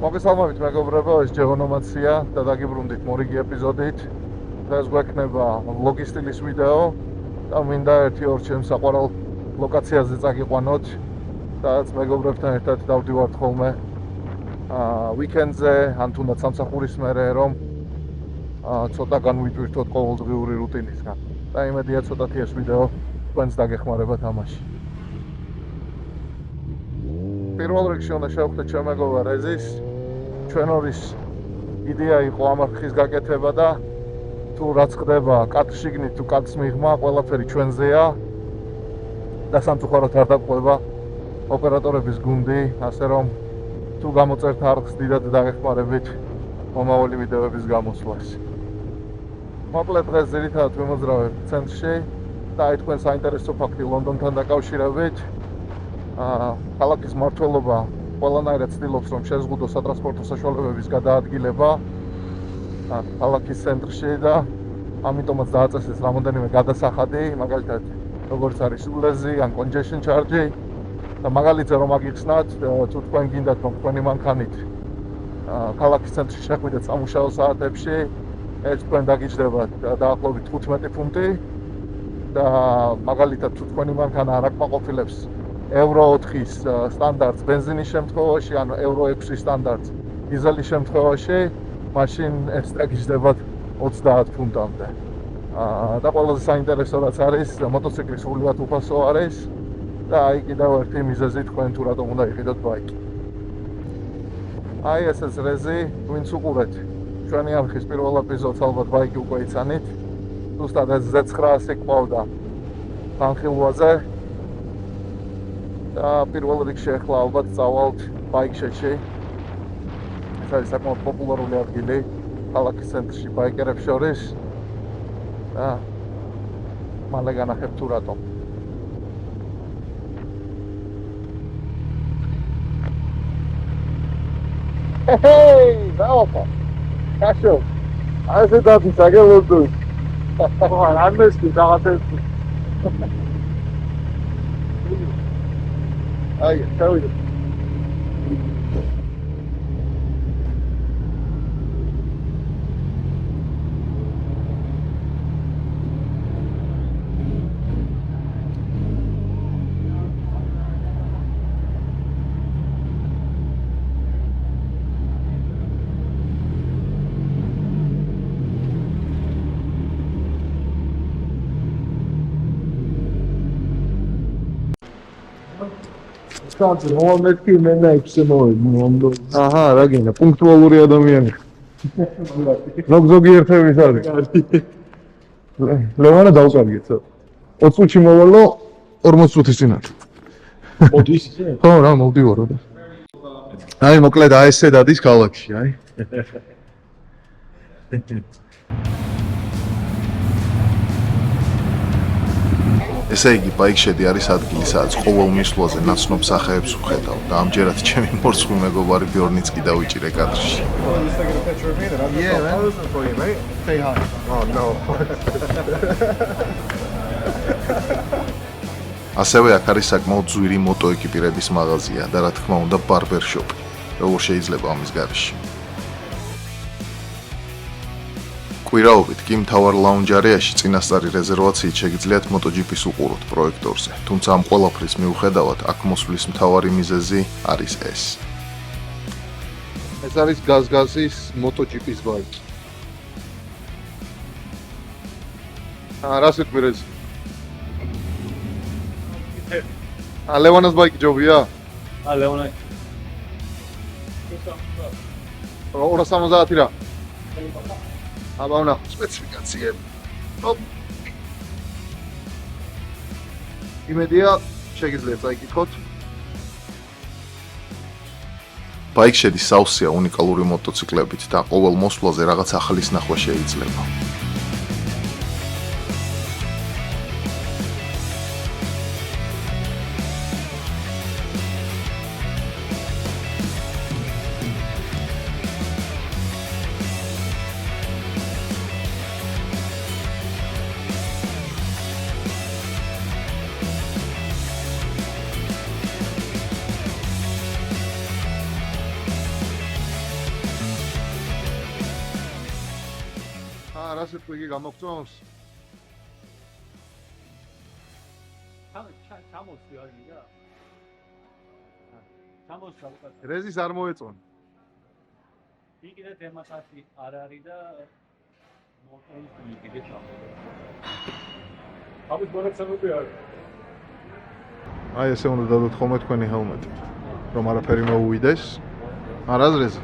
მოგესალმებით მეგობრებო, ეს ჯეონომაცია და დაგიბრუნდით მორიგი ეპიზოდით. დღეს გვექნება ვლოგი სტილის ვიდეო და მინდა 1-2 ჩემს საყვარელ ლოკაციაზე წაგიყვანოთ, სადაც მეგობრებთან ერთად დავდივართ ხოლმე ვიკენდზე, ან თუნდაც სამსახურის მერე, რომ ცოტა განვიტვირთოთ ყოველდღიური რუტინისგან. და იმედია ცოტათი ეს ვიდეო თქვენს დაგეხმარება თამაში. პირველ რიგში უნდა შევხვდეთ ჩვენ მეგობრებო რეზის. ჩვენორის იდეა იყო ამ არხის გაკეთება და თუ რაც ხდება კადრშიგნით თუ კადრს მიღმა, ყველაფერი ჩვენზეა და სამწუხაროდ არ დაყვება ოპერატორების გუნდი, ასე რომ თუ გამოწერთ არხს დიდად დაგეხმარებით მომავალი ვიდეოების გამოსვლას. მოკლედ დღეს ძირითადად ვიმოძრავებ ცენტრში და აი თქვენ საინტერესო ფაქტი ლონდონთან დაკავშირებით. ქალაქის მმართველობა ყველანაირად ცდილობს, რომ შეზღუდოს სატრანსპორტო საშუალებების გადაადგილება ქალაქის ცენტრში და ამიტომაც დააწესეს რამოდენიმე გადასახადი, მაგალითად როგორც არის ულეზი ან congestion charge და მაგალითზე რომ აგიხსნათ, თუ თქვენ გინდათ რომ თქვენი მანქანით ქალაქის ცენტრში შეხვიდეთ სამუშაო საათებში, ეს თქვენ დაგიჯდებათ დაახლოებით 15 ფუნტი და მაგალითად თუ თქვენი მანქანა არ აკმაყოფილებს ევრო 4-ის სტანდარტს ბენზინის შემთხვევაში, ანუ ევრო 6-ის სტანდარტს დიზელის შემთხვევაში, მაშინ ეს დაგიჯდებათ 30 ფუნტამდე. და ყველაზე საინტერესო რაც არის, მოტოციკლის სრულიად უფასო არის და აი კიდევ ერთი მიზეზი თქვენ თუ რატომ უნდა იყიდოთ ბაიკი. აი ეს რეზი, ვინც უყურეთ ჩვენი არხის პირველ ეპიზოდს, ალბათ ბაიკი უკვე იცანით. ზუსტად ეს Z900 ყავდა თანხილვაზე. და პირველ რიგში ახლა ალბათ წავალთ ბაიკშეთში. ეს არის საკმაოდ პოპულარული ადგილი ქალაქის ცენტრში ბაიკერებს შორის. და მალე განახებ თუ რატომ. ჰეი, დავა. კაშო. ასე დადი საგელოდო. ხო, რამესკი დაღათებს. Ay, ჩავიდე. Stunts, მომენტი მენა ექსემოები. აჰა, რა გინდა, პუნქტუალური ადამიანი. ზოგიერთების არის. ლევანა დავკარგეთ. 20 წუთში მოვალო 40 წუთის წინათ. მოდი ისე? ხო, რა მოვდივარო და. აი, მოკლედ აი ესე დადის ქალაქში, აი. ესე იგი, ბაიკშედი არის ადგილი, სადაც ყოველ მისვლაზე ნაცნობ სახეებს ვხედავ და ამჯერად ჩემი მორცხვი მეგობარი ბიორნიც კი დავიჭირე კადრში. ასევე აქ არის საკმაოდ ძვირი მოტო ეკიპირების მაღაზია და რა თქმა უნდა ბარბერშოპი. როგორ შეიძლება ამის გარეშე? კვირაობით კი მთავარ ლაუნჯ არეაში წინასწარი რეზერვაციით შეგიძლიათ MotoGP-ს უყუროთ პროექტორზე, თუმცა ამ ყველაფრის მიუხედავად აქ მოსვლის მთავარი მიზეზი არის ეს. ეს არის გაზგაზის MotoGP-ს ბაიკი. რას იტყვი რეზი? ლევანას ბაიკი ჯობია? ლევანაი. 270 რა. აბა ვნახოთ სპეციფიკაციები. იმედია შეგიძლიათ წაიკითხოთ. ბაიკშედი სავსეა უნიკალური მოტოციკლებით და ყოველ მოსვლაზე რაღაც ახლის ნახვა შეიძლება. ასე ტვიგი გამოგწონს? ჩამოსვი არ გიგა? ჩამოსვა უკეთ. რეზის არ მოეწონა. იქიდან თემასათი არ არის და მოტოის იქიდან ჩამოსვა. ამის მონაცემები არის. აი ესე უნდა დადოთ ხოლმე თქვენი ჰელმეტი, რომ არაფერი მოუვიდეს. არ აზრეს?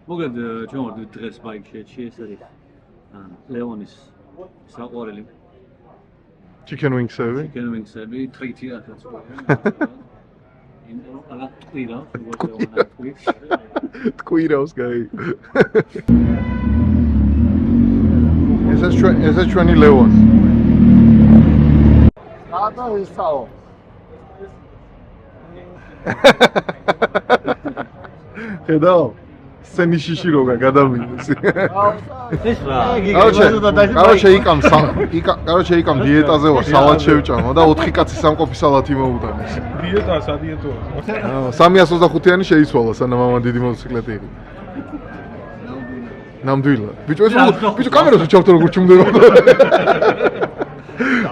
მოგეთ ჩვენ ვარ დღეს ბაიკში, ეს არის ლეონის საყვარელი chicken wings-ები. chicken wings-ები, თრითი რაღაც ala tquira, tquiraus gay. Esa es 20 leons. Nada estao. Hedao. Seni şişiroga გადავინდეს. ეს რა? Короче, იკამ დიეტაზე ვარ, სალატ შევჭამო და 4 კაცი სამყოფი სალათი მოუტანეს. დიეტა სადიეტოა. 325-იანი შეიცვალა, სანამ ამან დიდი მოტოციკლეტი იყო. ნამდვილად. ბიჭო, კამერას ვუჩავთ როგორ ჩუმდება.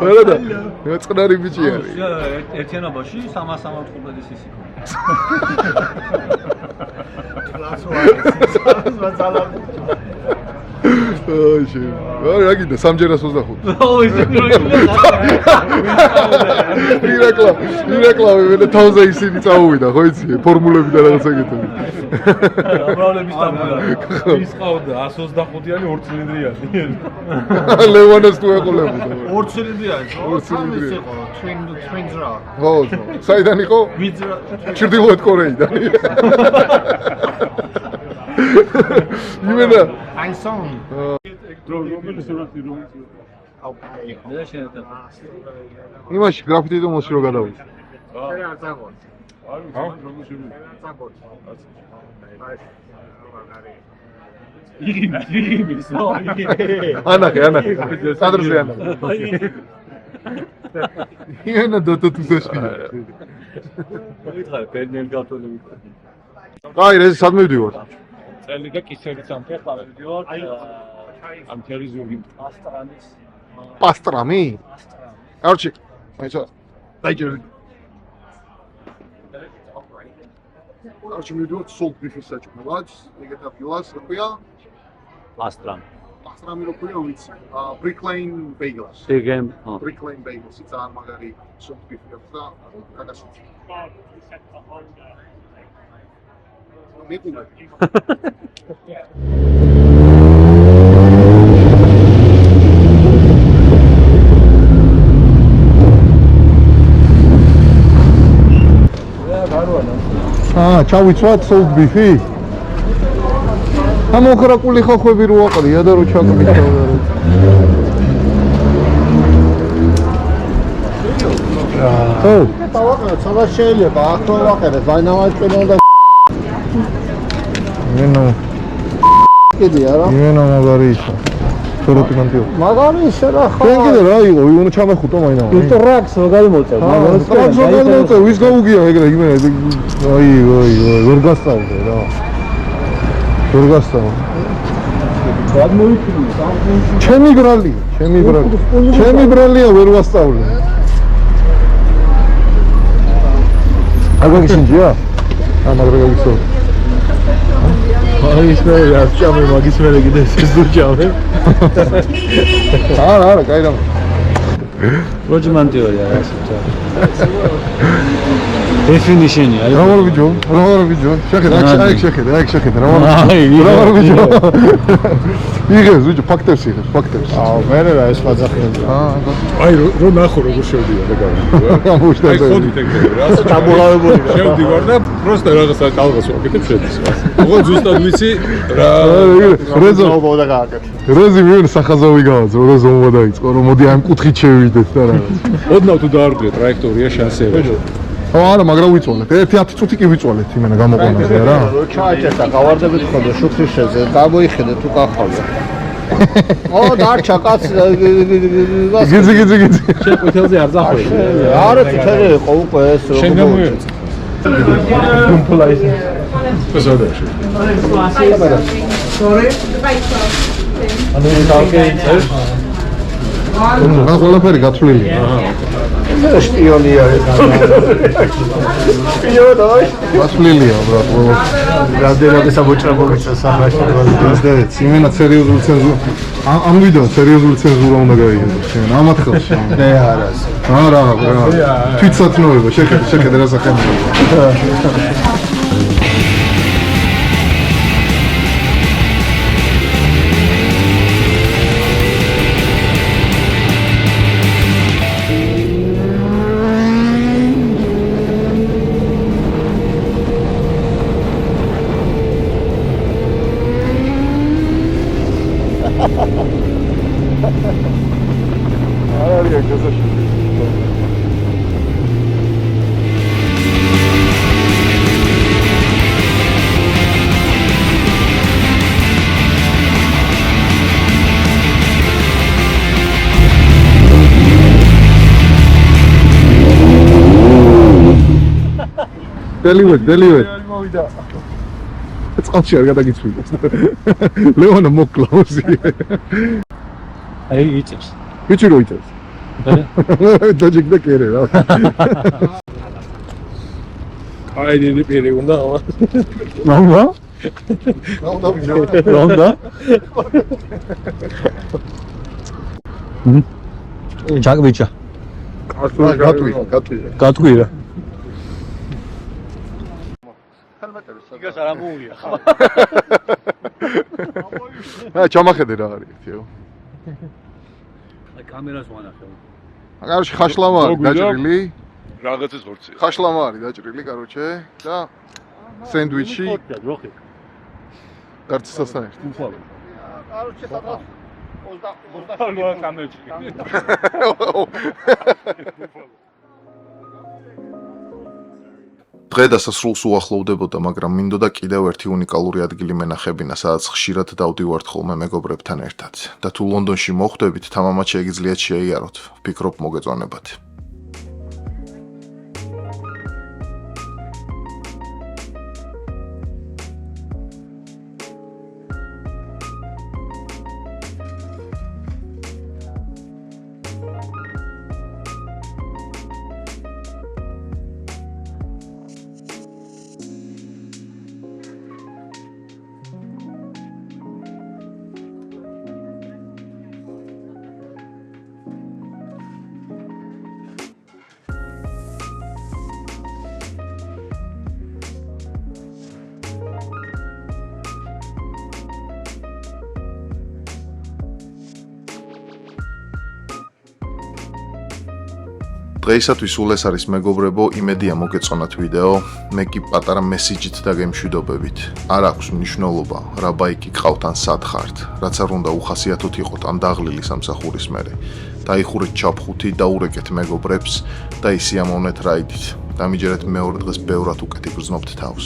არა და წყნარი ბიჭი არის. ერთიანობაში 365 ის იყო. ოიში. რა გინდა 325. ოიში, ირაკლავი მე თავზე ისინი წაუვიდა, ხო იცი? ფორმულები და რაღაცა გეთები. ამრავლების თამბა. ის ყავდა 125-იანი 2 ცილინდრიანი. ლევანას თუ ეყოლებოდა. 2 ცილინდრიანი, ორ ცილინდრიანი. twins რა. ხო, საიდან იყო? ჩრდილოეთ კორეიდან. იმენა აისონ. იმაში გრაფიტი დომოში რო გადავიდე. ანახე. სადრზე ანახე. იმენა დოტუთუში. მოითხარე, პერნელ ქართული. აი, რეზი სად მივდივართ? წელი და კისერიც ამ მივდივართ ამ თერიზული პასტრამი? Короче, მაიცა დაიჯერე. Короче, მივდივართ salt beef-ის საჭმელად, ეგეთ ადგილას, რა ქვია? პასტრამი რო ქვია, ვიცი. Brick Lane bagels. Igen. Brick Lane bagels, ძალიან მაგარი salt beef-ი აქვს და კაკასიც. მეკუნა. ჩავიცვათ salt beef-ი? ამოხრაკული ხოხვები რო აყრია და რო ჩაკვითავდა. ხო, დავაყენე, ცოტა შეიძლება, ახლა ვაყენე, ვაინავაჭკენო და იმენო კიდე არა? იმენო მაგარი ისო. შოროტი განტიო. მაგარი ისე რა ხა. თქვენ კიდე რა იყო? უნდა ჩამეხუტო მაინავა. ინტრაქს მაგარი მოწევ. მაგარი ვის გაუგია ეგრე იმენა. აი, ვერ გასწავლე რა. ვერ გასწავლე. ჩემი ბრალია ვერ ვასწავლე. აგაგიშინჯია? ამაგრაგისო. აი ის მე რა ჩამე მაგის მე კიდე ეს დურჯავე. არა, კაი რა. როჯმანტიოა რა ასეა. Definition-ი არის. რა ვიჯო? შეხედე, შეხედე, რა ვიჯო? იღებს ვიჯო, ფაქტებს. აუ, მე რა ეს ვაძახები. აი, რო ნახო როგორ შევდივარ ეგ არის. აი, ხოდით ეგ რა. ჩამოღავებული. შევდივარ და просто რაღაცა კალღას ვაკეთებ შედის. ოღონდ ზუსტად ვიცი რა. რეზო მოვდა გააკეთე. რეზი მივენ სახაზავი გავაძრო, რეზო მოვდა დაიწყო, რომ მოდი ამ კუთხით შევიდეთ და რა. ოდნავ თუ დაარღვიე ტრაექტორია შანსები. არა, მაგრამ ვიწვალეთ. 1-10 წუთი კი ვიწვალეთ იმენა გამოყენაზე რა. ჩააჭერდა, გავარდებით ხოლმე შუქრიშეზე, გამოიხედეთ თუ კახავდა. დარჩა კაცი. გიძი. შენ ყვითელზე არ ძახო. არა, თითქოს იყო უკვე ეს როგორ. შენ გამოიწყე. გუმფლა ის. პესადაში. ანუ დავკეიცე. რა ყველაფერი გათვლილია. შპიონი არის. შპიონი. გათვლილია ბრატ. რამდენად საბოჭრაბობიცა სამაშინო. იმენა სერიოზული ცენზურა. ამ ვიდეო სერიოზული ცენზურა უნდა გაიგოს შენ. ამათ ხელში. მე არას. არა. თვითსათნოება შეხედე რა სახემია. დელივედ მოვიდა. წყალში არ გადაგიწვიდეს. ლეონა მოკლავს. აი იწევს. ვიცი რო იწევს. დაჯიქ და კერე რა. აი დიდი პირი უნდა ამა. ნაუნა? რონდა? ჩაგვიჭა. გათქვირა. იგას არ ამოუღია ხა. ჩამახედე რა არის ერთიო. აი კამერას ვანახე. კაროჩე ხაშლამა არის დაჭრილი. რაღაცის ხორცი. ხაშლამა არის დაჭრილი კაროჩე და სენდვიჩი. როხი. გარცისასთან ერთად. უფალო. კაროჩე სადღაც 20 კამერაში. დღე დასასრულს უახლოვდებოდა, მაგრამ მინდოდა კიდევ ერთი უნიკალური ადგილი მენახებინა, სადაც ხშირად დავდივართ ხოლმე მეგობრებთან ერთად. და თუ ლონდონში მოხვდებით, თამამად შეგიძლიათ შეიაროთ. ვფიქრობ მოგეწონებათ. დღეისათვის სულ ეს არის მეგობრებო, იმედია მოგეწონათ ვიდეო, მე კი პატარა მესიჯით დაგემშვიდობებით. არ აქვს მნიშვნელობა, რა ბაიკი გყავთ ან სად ხართ, რაც არ უნდა უხასიათოთ იყოთ ამ დაღლილი სამსახურის მერე. დაიხურეთ ჩაფხუთი, დაურეკეთ მეგობრებს და ისიამოვნეთ რაიდით. დამიჯერეთ მეორე დღეს ბევრად უკეთ იგრძნობთ თავს.